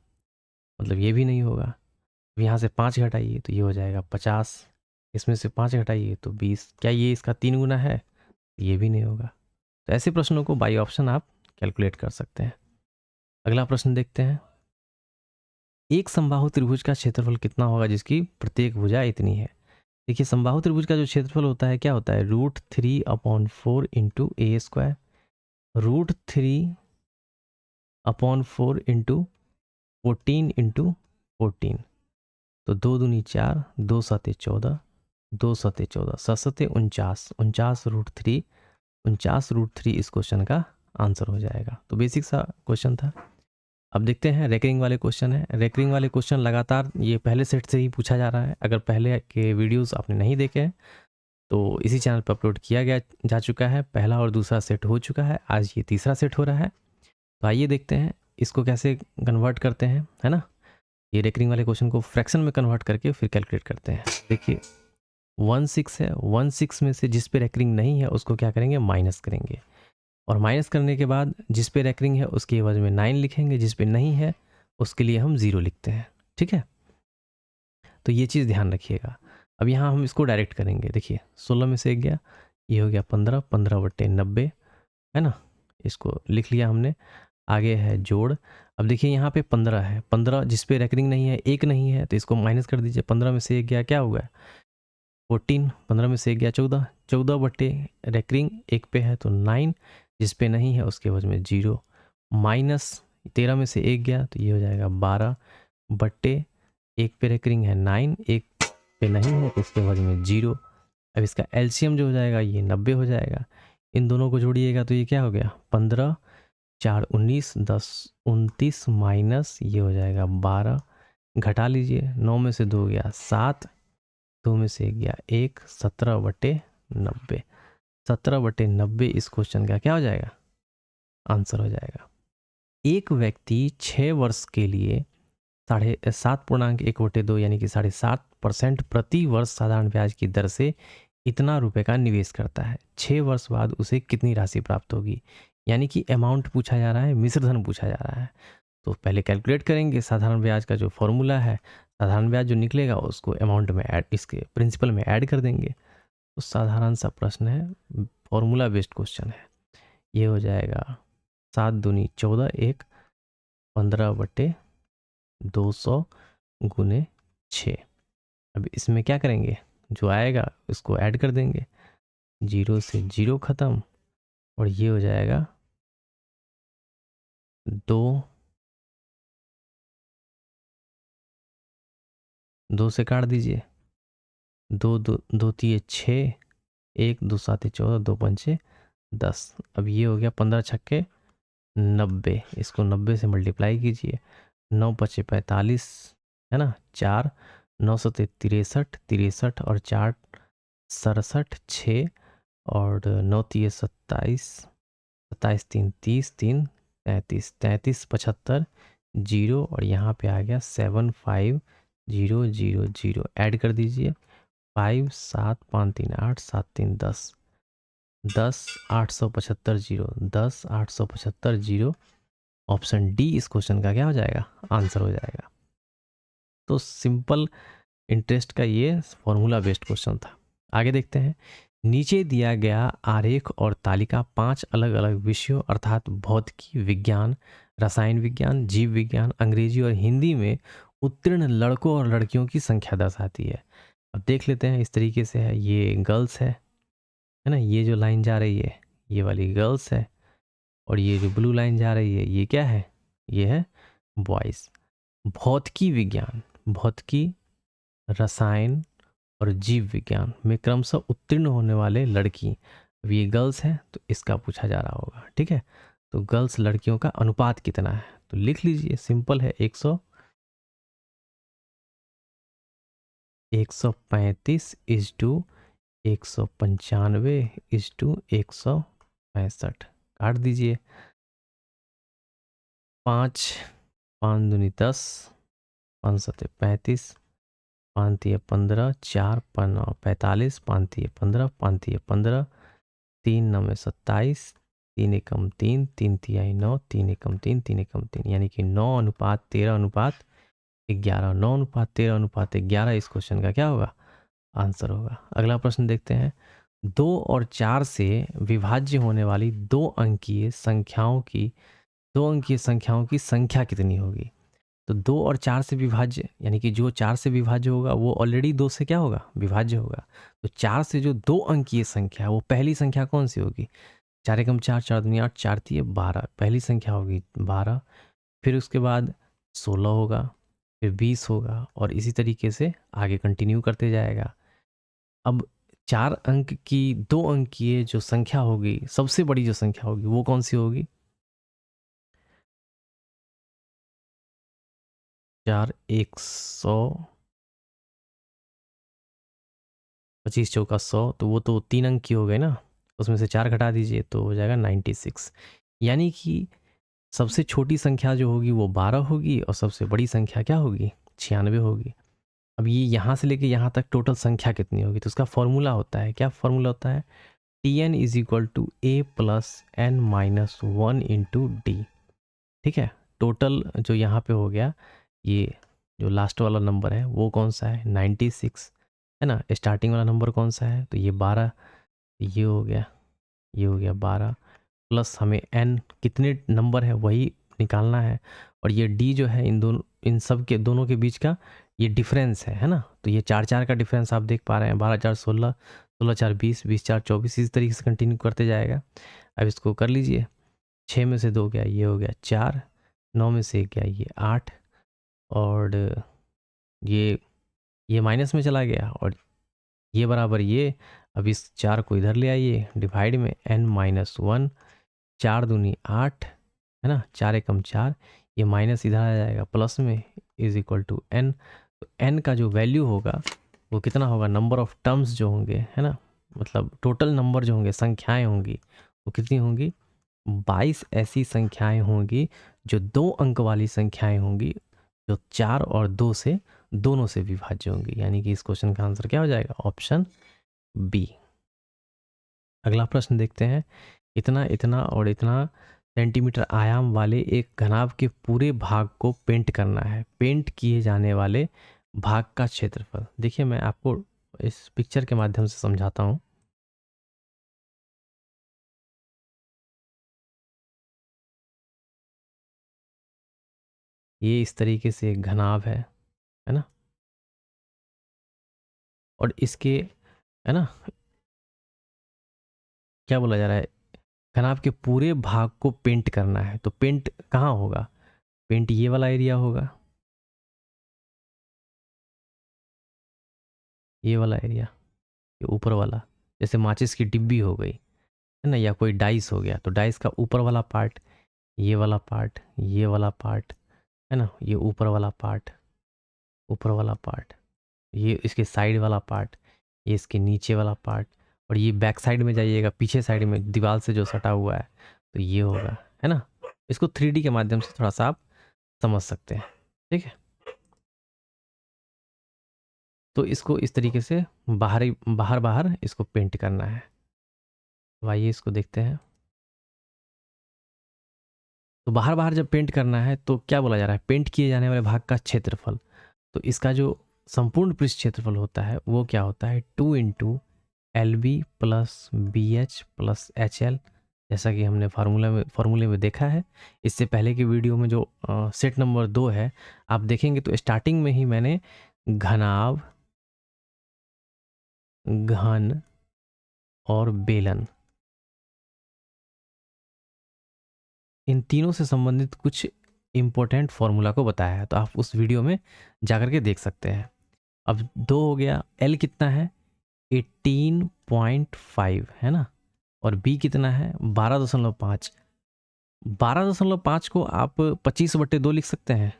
मतलब ये भी नहीं होगा। अब यहाँ से 5 घटाइए तो ये हो जाएगा 50, इसमें से 5 घटाइए तो 20। क्या ये इसका 3 गुना है? ये भी नहीं होगा। तो ऐसे प्रश्नों को बाई ऑप्शन आप कैलकुलेट कर सकते हैं। अगला प्रश्न देखते हैं। एक समबाहु त्रिभुज का क्षेत्रफल कितना होगा जिसकी प्रत्येक भुजा इतनी है? देखिए, समबाहु त्रिभुज का जो क्षेत्रफल होता है, क्या होता है, √3/4 इंटू ए स्क्वायर, √3/4 इंटू 14 इंटू 14, तो 2 दूनी 4, 2 सते 14, 2 सते 14, 7 सते 49, 49 √3 इस क्वेश्चन का आंसर हो जाएगा। तो बेसिक सा क्वेश्चन था। अब देखते हैं, रेकरिंग वाले क्वेश्चन है। रेकरिंग वाले क्वेश्चन लगातार ये पहले सेट से ही पूछा जा रहा है। अगर पहले के वीडियोस आपने नहीं देखे हैं तो इसी चैनल पर अपलोड किया गया जा चुका है। पहला और दूसरा सेट हो चुका है, आज ये तीसरा सेट हो रहा है। तो आइए देखते हैं इसको कैसे कन्वर्ट करते हैं, है ना। ये रेकरिंग वाले क्वेश्चन को फ्रैक्शन में कन्वर्ट करके फिर कैलकुलेट करते हैं। देखिए, 16 है, 16 में से जिस पे रेकरिंग नहीं है उसको क्या करेंगे, माइनस करेंगे, और माइनस करने के बाद जिस पे रेकरिंग है उसके एवज में 9 लिखेंगे, जिस पे नहीं है उसके लिए हम 0 लिखते हैं, ठीक है। तो ये चीज़ ध्यान रखिएगा। अब यहाँ हम इसको डायरेक्ट करेंगे। देखिए, 16 में से 1 गया, ये हो गया 15, 15/90, है ना। इसको लिख लिया हमने। आगे है जोड़। अब देखिए, यहाँ पे 15 है, 15 जिस पे रेकरिंग नहीं है, 1 नहीं है, तो इसको माइनस कर दीजिए। 15 में से 1 गया, क्या होगा, 14, 15 में से 1 गया 14, 14 रेकरिंग 1 पे है तो 9, जिस पे नहीं है उसके एवज में 0, माइनस 13 में से 1 गया तो ये हो जाएगा 12/1 पे रेकरिंग है 9, 1 पे नहीं है तो उसके एवज में 0। अब इसका एलसीएम जो हो जाएगा ये 90 हो जाएगा। इन दोनों को जोड़िएगा तो ये क्या हो गया, 15, 4 19, 10 29, माइनस ये हो जाएगा 12, घटा लीजिए, 9 में से 2 गया 7, 2 में से 1 गया 1, 17/90, 17/90 इस क्वेश्चन का क्या हो जाएगा, आंसर हो जाएगा। एक व्यक्ति 6 वर्ष के लिए 7.1/2 यानी कि 7.5% प्रति वर्ष साधारण ब्याज की दर से इतना रुपए का निवेश करता है। 6 वर्ष बाद उसे कितनी राशि प्राप्त होगी? यानी कि अमाउंट पूछा जा रहा है, मिश्र धन पूछा जा रहा है। तो पहले कैलकुलेट करेंगे, साधारण ब्याज का जो फॉर्मूला है, साधारण ब्याज जो निकलेगा उसको अमाउंट में ऐड, इसके प्रिंसिपल में ऐड कर देंगे। तो साधारण सा प्रश्न है, फॉर्मूला बेस्ड क्वेश्चन है। ये हो जाएगा 7 दूनी 14, 1 15/200 गुने 6। अब इसमें क्या करेंगे, जो आएगा उसको ऐड कर देंगे, 0 से 0 ख़त्म, और ये हो जाएगा 2 से काट दीजिए, 2 2 2 3 6, 1 2 7 14, 2 पंचे 10। अब ये हो गया 15 छक्के 90, इसको 90 से मल्टीप्लाई कीजिए, 9 पचे 45, है ना, 4 9 सते 63, 63 और 4 67, 6 और 9 3 27, 27 3 30, 3 33, 33 75, जीरो और यहाँ पे आ गया 75000, ऐड कर दीजिए 5 7 5 3 8 7 3 10, 10 875 जीरो, 10 875 जीरो। ऑप्शन डी इस क्वेश्चन का क्या हो जाएगा, आंसर हो जाएगा। तो सिंपल इंटरेस्ट का ये फॉर्मूला बेस्ड क्वेश्चन था। आगे देखते हैं। नीचे दिया गया आरेख और तालिका 5 अलग अलग विषयों अर्थात भौतिकी, विज्ञान, रसायन विज्ञान, जीव विज्ञान, अंग्रेजी और हिंदी में उत्तीर्ण लड़कों और लड़कियों की संख्या दर्शाती है। अब देख लेते हैं। इस तरीके से है, ये गर्ल्स है ना, ये जो लाइन जा रही है ये वाली गर्ल्स है, और ये जो ब्लू लाइन जा रही है ये क्या है, ये है बॉयज़। भौतिकी विज्ञान, भौतिकी, रसायन और जीव विज्ञान में क्रमशः उत्तीर्ण होने वाले लड़की, अब ये गर्ल्स हैं तो इसका पूछा जा रहा होगा। ठीक है, तो गर्ल्स लड़कियों का अनुपात कितना है, तो लिख लीजिए, सिंपल है, 135:195:165 काट दीजिए। 5 5 दूनी 10, 5 सत्ते 35, 5 तिये 15, 4 5 45, 5 तिये 15, 5 तिये 15, 3 9 में 27, 3 एकम 3, 3 तिहाई 9, 3 एकम 3, 3 एकम 3, यानी कि 9:13:11, 9:13:11 इस क्वेश्चन का क्या होगा, आंसर होगा। अगला प्रश्न देखते हैं। 2 और 4 से विभाज्य होने वाली दो अंकीय संख्याओं की संख्या कितनी होगी। तो 2 और 4 से विभाज्य, यानी कि जो 4 से विभाज्य होगा वो ऑलरेडी 2 से क्या होगा, विभाज्य होगा। तो 4 से जो दो अंकीय संख्या, वो पहली संख्या कौन सी होगी, 4 एकम 4, 4 दूनी 8, 4 तिये 12, पहली संख्या होगी 12। फिर उसके बाद 16 होगा, फिर 20 होगा, और इसी तरीके से आगे कंटिन्यू करते जाएगा। अब 4 अंक की दो अंकीय जो संख्या होगी, सबसे बड़ी जो संख्या होगी वो कौन सी होगी, 4 100, 25 चौका 100, तो वो तो 3 अंक की हो गई ना, उसमें से 4 घटा दीजिए तो हो जाएगा 96। यानी कि सबसे छोटी संख्या जो होगी वो 12 होगी, और सबसे बड़ी संख्या क्या होगी, 96 होगी। अब ये यहाँ से लेके यहाँ तक टोटल संख्या कितनी होगी, तो उसका फॉर्मूला होता है, क्या फॉर्मूला होता है, Tn is equal to a plus n minus 1 into D. ठीक है, टोटल जो यहाँ पे हो गया, ये जो लास्ट वाला नंबर है वो कौन सा है, 96 है ना। स्टार्टिंग वाला नंबर कौन सा है, तो ये 12, ये हो गया, ये हो गया 12, प्लस हमें n कितने नंबर है वही निकालना है, और ये d जो है इन सब के दोनों के बीच का ये डिफरेंस है ना। तो ये 4 4 का डिफरेंस आप देख पा रहे हैं, 12 4 16, 16 4 20, 20 4 24, इस तरीके से कंटिन्यू करते जाएगा। अब इसको कर लीजिए, 6 में से 2 गया, ये हो गया 4, 9 में से 1 गया, ये 8, और ये माइनस में चला गया, और ये बराबर ये। अब इस 4 को इधर ले आइए डिवाइड में, n माइनस 1, 4 दूनी 8 है ना, 4 एकम 4, ये माइनस इधर आ जाएगा प्लस में, इज इक्वल टू n। तो n का जो वैल्यू होगा वो कितना होगा, नंबर ऑफ टर्म्स जो होंगे है ना, मतलब टोटल नंबर जो होंगे, संख्याएं होंगी, वो कितनी होंगी, 22 ऐसी संख्याएं होंगी जो 2 अंक वाली संख्याएं होंगी, जो 4 और 2 से दोनों से विभाज्य होंगी। यानी कि इस क्वेश्चन का आंसर क्या हो जाएगा, ऑप्शन बी। अगला प्रश्न देखते हैं। इतना इतना और इतना सेंटीमीटर आयाम वाले एक घनाभ के पूरे भाग को पेंट करना है। पेंट किए जाने वाले भाग का क्षेत्रफल, देखिए मैं आपको इस पिक्चर के माध्यम से समझाता हूँ। ये इस तरीके से एक घनाभ है ना, और इसके है ना, क्या बोला जा रहा है, घनाभ के पूरे भाग को पेंट करना है। तो पेंट कहाँ होगा, पेंट ये वाला एरिया होगा, ये वाला एरिया, ये ऊपर वाला, जैसे माचिस की डिब्बी हो गई है ना, या कोई डाइस हो गया, तो डाइस का ऊपर वाला पार्ट, ये वाला पार्ट, ये वाला पार्ट है ना, ये ऊपर वाला पार्ट, ऊपर वाला पार्ट, ये इसके साइड वाला पार्ट, ये इसके नीचे वाला पार्ट, और ये बैक साइड में जाइएगा, पीछे साइड में दीवार से जो सटा हुआ है, तो ये होगा है ना। इसको 3D के माध्यम से थोड़ा सा आप समझ सकते हैं। ठीक है, तो इसको इस तरीके से बाहर बाहर इसको पेंट करना है। तो आइए इसको देखते हैं। तो बाहर बाहर जब पेंट करना है तो क्या बोला जा रहा है, पेंट किए जाने वाले भाग का क्षेत्रफल। तो इसका जो संपूर्ण पृष्ठ क्षेत्रफल होता है वो क्या होता है, 2 into L B plus B H plus H L, जैसा कि हमने फार्मूले में देखा है। इससे पहले की वीडियो में जो सेट नंबर 2 है आप देखेंगे तो स्टार्टिंग में ही मैंने घनाभ, घन और बेलन, इन तीनों से संबंधित कुछ इम्पोर्टेंट फॉर्मूला को बताया है, तो आप उस वीडियो में जाकर के देख सकते हैं। अब 2 हो गया, एल कितना है 18.5 है ना, और बी कितना है 12.5। 12.5 को आप 25/2 लिख सकते हैं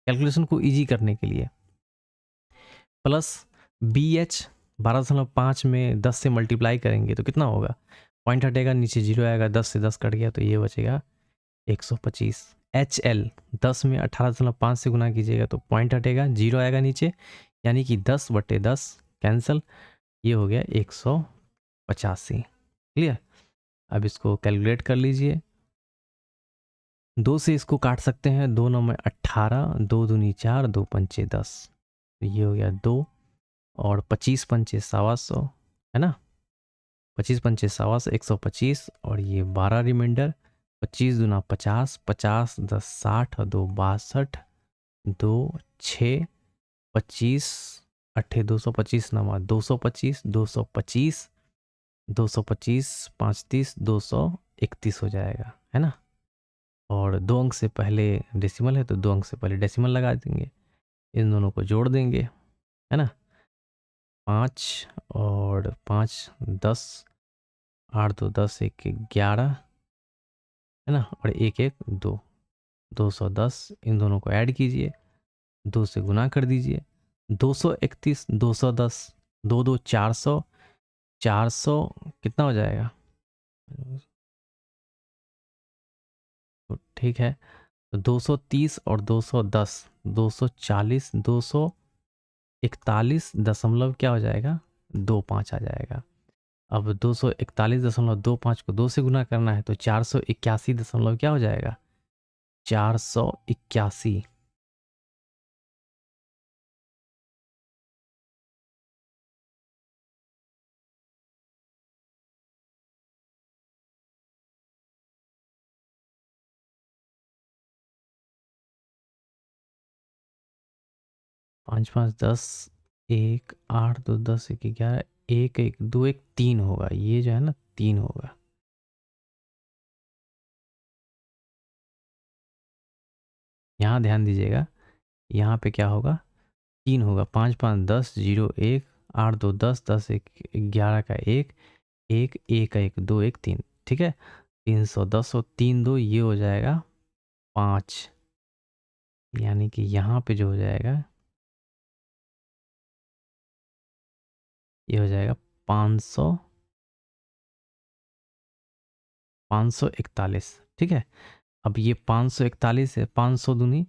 कैलकुलेशन को इजी करने के लिए, प्लस बी एच 12.5 में 10 से मल्टीप्लाई करेंगे तो कितना होगा, पॉइंट हटेगा नीचे 0 आएगा, 10 से 10 कट गया तो ये बचेगा 125। एच एल 10 में 18.5 से गुना कीजिएगा तो पॉइंट हटेगा 0 आएगा नीचे, यानी कि 10/10 कैंसल, ये हो गया 185। क्लियर। अब इसको कैलकुलेट कर लीजिए, 2 से इसको काट सकते हैं, 2 9 में 18, 2 दूनी 4, 2 पंचे 10, तो ये हो गया 2, और 25 पंचे 125 है ना, 25 पंचे 125 125, और ये 12 रिमाइंडर, 25 दूना 50, 50 10 60 और 2 62, 2 6 25 अट्ठे 225 नमा 225, 225 225 5 30 231 हो जाएगा, है ना। और 2 अंक से पहले डेसिमल है तो 2 अंक से पहले डेसिमल लगा देंगे, इन दोनों को जोड़ देंगे, है ना। 5 और 5 10, 8 2 10, 1 1 11, है ना, और 1 1 2, 210, इन दोनों को ऐड कीजिए, 2 से गुना कर दीजिए, 231 210, 2 2 400, 400 कितना हो जाएगा, तो ठीक है, तो 230 और 210, 240, 241 दशमलव क्या हो जाएगा 25 आ जाएगा। अब 241.25 को 2 से गुना करना है तो 481 दशमलव क्या हो जाएगा 481। 5 5 10, 1 8 2 10 1 11, 1 1 2 1 3 होगा, ये जो है ना 3 होगा। यहाँ ध्यान दीजिएगा, यहाँ पे क्या होगा 3 होगा, 5 5 10 0 1 8 2 10 10 1 11 का 1 1 1 1 2 1 3, ठीक है, 310 और 3 2 ये हो जाएगा 5, यानी कि यहाँ पे जो हो जाएगा ये हो जाएगा 500 541, ठीक है। अब ये 541 है, 500 दूनी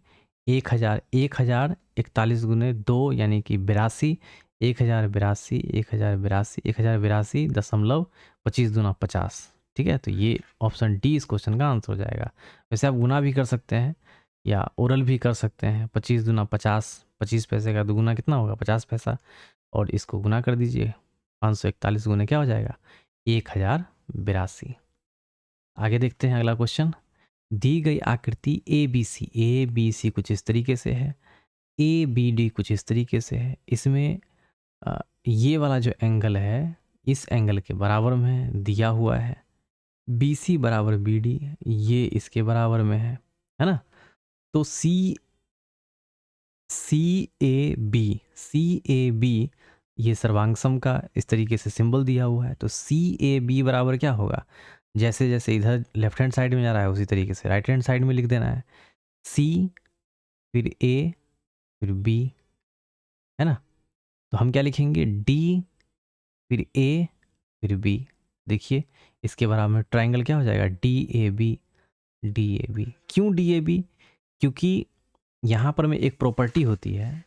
1000, 1041 गुने 2 यानी कि 82, 1082 1082 1082 दशमलव 25 दूना 50, ठीक है। तो ये ऑप्शन डी इस क्वेश्चन का आंसर हो जाएगा। वैसे आप गुना भी कर सकते हैं या ओरल भी कर सकते हैं, 25 दूना 50, 25 पैसे का दुगुना कितना होगा 50 पैसा, और इसको गुना कर दीजिए, 541 गुने क्या हो जाएगा 1082। आगे देखते हैं अगला क्वेश्चन। दी गई आकृति ए बी सी कुछ इस तरीके से है, ए बी डी कुछ इस तरीके से है, इसमें ये वाला जो एंगल है इस एंगल के बराबर में दिया हुआ है, बी सी बराबर बी डी ये इसके बराबर में है ना। तो सी ए बी ये सर्वांग सम का इस तरीके से सिंबल दिया हुआ है, तो सी ए बी बराबर क्या होगा, जैसे जैसे इधर लेफ्ट हैंड साइड में जा रहा है उसी तरीके से राइट हैंड साइड में लिख देना है, सी फिर ए फिर बी, है ना। तो हम क्या लिखेंगे डी फिर ए फिर बी, देखिए इसके बराबर में ट्राइंगल क्या हो जाएगा D A B, D A B. क्यों डी ए बी, क्योंकि यहाँ पर में एक प्रॉपर्टी होती है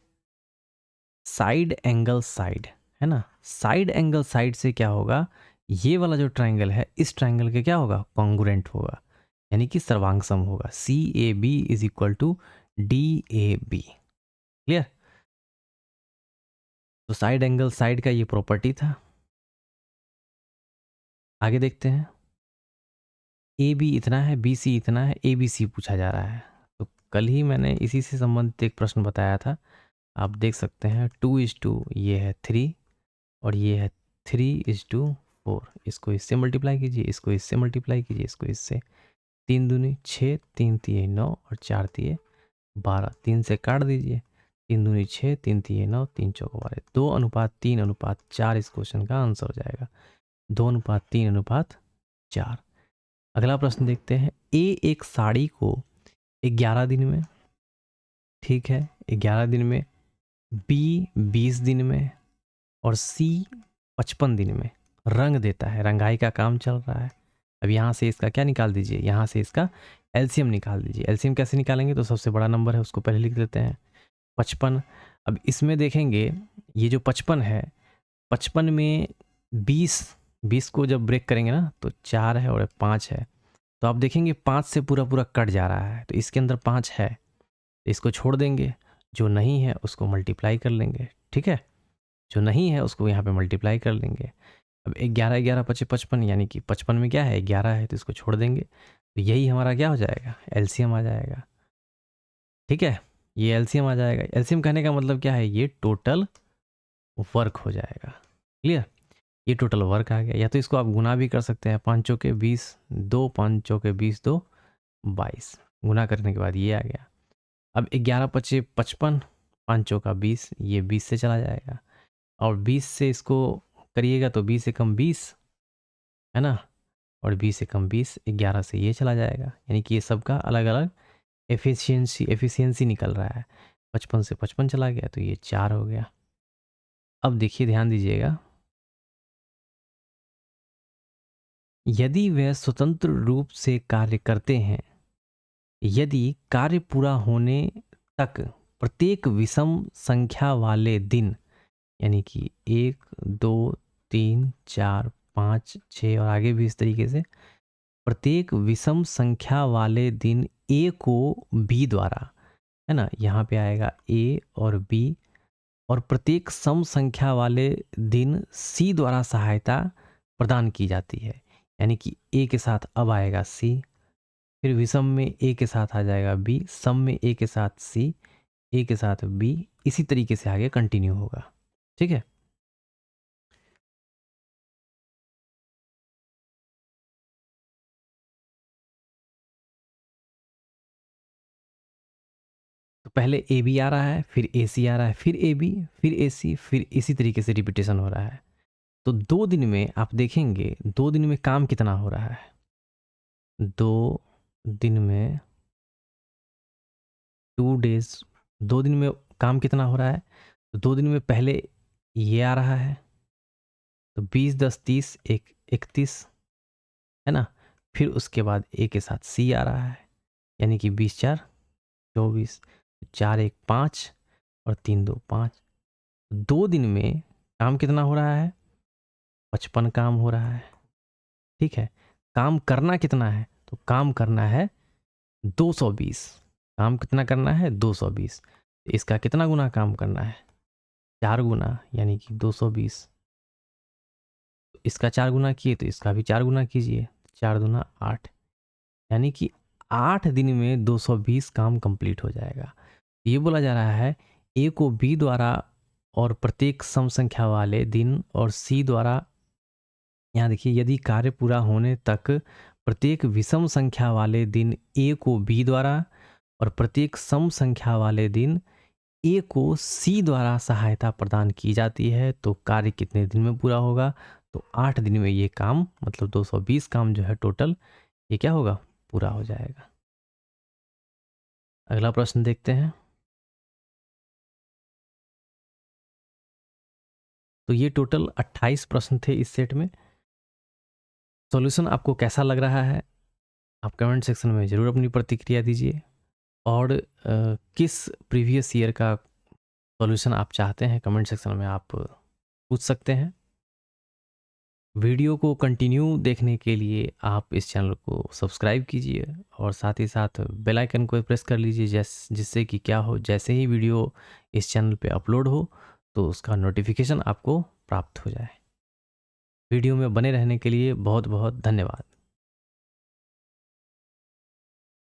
साइड एंगल साइड, है ना। साइड एंगल साइड से क्या होगा, ये वाला जो ट्राइंगल है इस ट्राइंगल के क्या होगा, कॉन्ग्रुएंट होगा, यानी कि सर्वांग होगा। C A B is equal to D A B. Clear. तो साइड एंगल साइड का ये प्रॉपर्टी था। आगे देखते हैं। ए बी इतना है, बी सी इतना है, ए बी सी पूछा जा रहा है। तो कल ही मैंने इसी से संबंधित एक प्रश्न बताया था, आप देख सकते हैं। 2:2 ये है 3 और ये है 3:4। इसको इससे मल्टीप्लाई कीजिए, इसको इससे मल्टीप्लाई कीजिए, इसको इससे। 3 दूनी 6, 3 तिये 9 और 4 तिये 12। 3 से काट दीजिए। 3 दूनी 6, 3 तिये 9, 3 चौक 12। 2:3:4 इस क्वेश्चन का आंसर हो जाएगा। 2:3:4। अगला प्रश्न देखते हैं। ए एक साड़ी को 11 दिन में, ठीक है, 11 दिन में, बी 20 दिन में और सी 55 दिन में रंग देता है। रंगाई का काम चल रहा है। अब यहाँ से इसका क्या निकाल दीजिए, यहाँ से इसका एलसीएम निकाल दीजिए। एलसीएम कैसे निकालेंगे, तो सबसे बड़ा नंबर है उसको पहले लिख देते हैं 55। अब इसमें देखेंगे ये जो 55 है, 55 में 20 को जब ब्रेक करेंगे ना तो 4 है और 5 है। तो आप देखेंगे 5 से पूरा पूरा कट जा रहा है, तो इसके अंदर 5 है, इसको छोड़ देंगे। जो नहीं है उसको मल्टीप्लाई कर लेंगे, ठीक है। जो नहीं है उसको यहाँ पे मल्टीप्लाई कर लेंगे। अब 11 11 5 55, यानी कि 55 में क्या है, 11 है, तो इसको छोड़ देंगे। तो यही हमारा क्या हो जाएगा, एलसीएम आ जाएगा, ठीक है। ये एलसीएम आ जाएगा। एलसीएम कहने का मतलब क्या है, ये टोटल वर्क हो जाएगा। क्लियर। ये टोटल वर्क आ गया। या तो इसको आप गुना भी कर सकते हैं, 5 चौके 20, 2 5 चौके 20, 2 22। गुना करने के बाद ये आ गया। अब 11 5 55, 5 चौका 20, ये 20 से चला जाएगा। और 20 से इसको करिएगा तो 20 से कम 20, है ना, और 20 से कम 20, 11 से ये चला जाएगा। यानी कि ये सबका अलग अलग एफिशिएंसी निकल रहा है। 55 से 55 चला गया तो ये 4 हो गया। अब देखिए, ध्यान दीजिएगा, यदि वह स्वतंत्र रूप से कार्य करते हैं, यदि कार्य पूरा होने तक प्रत्येक विषम संख्या वाले दिन, यानी कि 1 2 3 4 5 6 और आगे भी इस तरीके से, प्रत्येक विषम संख्या वाले दिन ए को बी द्वारा, है ना, यहाँ पे आएगा ए और बी, और प्रत्येक सम संख्या वाले दिन सी द्वारा सहायता प्रदान की जाती है। यानी कि ए के साथ अब आएगा सी, फिर विषम में ए के साथ आ जाएगा बी, सम में ए के साथ सी, ए के साथ बी, इसी तरीके से आगे कंटिन्यू होगा, ठीक है। तो पहले ए बी आ रहा है, फिर ए सी आ रहा है, फिर ए बी, फिर ए सी, फिर इसी तरीके से रिपीटेशन हो रहा है। तो 2 दिन में आप देखेंगे, 2 दिन में काम कितना हो रहा है। 2 दिन में 2 डेज, 2 दिन में काम कितना हो रहा है। तो 2 दिन में पहले ये आ रहा है, तो 20 10 30 1 31, है ना। फिर उसके बाद ए के साथ सी आ रहा है, यानी कि 20 4 24, 4 1 5 और 3 2 5। 2 दिन में काम कितना हो रहा है, 55 काम हो रहा है, ठीक है। काम करना कितना है, तो काम करना है 220। काम कितना करना है, 220। इसका कितना गुना काम करना है, 4 गुना, यानी कि 220। इसका 4 गुना किए तो इसका भी 4 गुना कीजिए, 4 दूना 8, यानी कि 8 दिन में 220 काम कंप्लीट हो जाएगा। ये बोला जा रहा है ए को बी द्वारा और प्रत्येक सम संख्या वाले दिन और सी द्वारा, यहाँ देखिए, यदि कार्य पूरा होने तक प्रत्येक विषम संख्या वाले दिन ए को बी द्वारा और प्रत्येक सम संख्या वाले दिन ए को सी द्वारा सहायता प्रदान की जाती है, तो कार्य कितने दिन में पूरा होगा, तो 8 दिन में ये काम, मतलब 220 काम जो है टोटल, ये क्या होगा, पूरा हो जाएगा। अगला प्रश्न देखते हैं। तो ये टोटल 28 प्रश्न थे इस सेट में। सॉल्यूशन आपको कैसा लग रहा है, आप कमेंट सेक्शन में ज़रूर अपनी प्रतिक्रिया दीजिए। और किस प्रीवियस ईयर का सॉल्यूशन आप चाहते हैं, कमेंट सेक्शन में आप पूछ सकते हैं। वीडियो को कंटिन्यू देखने के लिए आप इस चैनल को सब्सक्राइब कीजिए और साथ ही साथ बेल आइकन को प्रेस कर लीजिए, जिससे कि क्या हो, जैसे ही वीडियो इस चैनल पे अपलोड हो तो उसका नोटिफिकेशन आपको प्राप्त हो जाए। वीडियो में बने रहने के लिए बहुत बहुत धन्यवाद।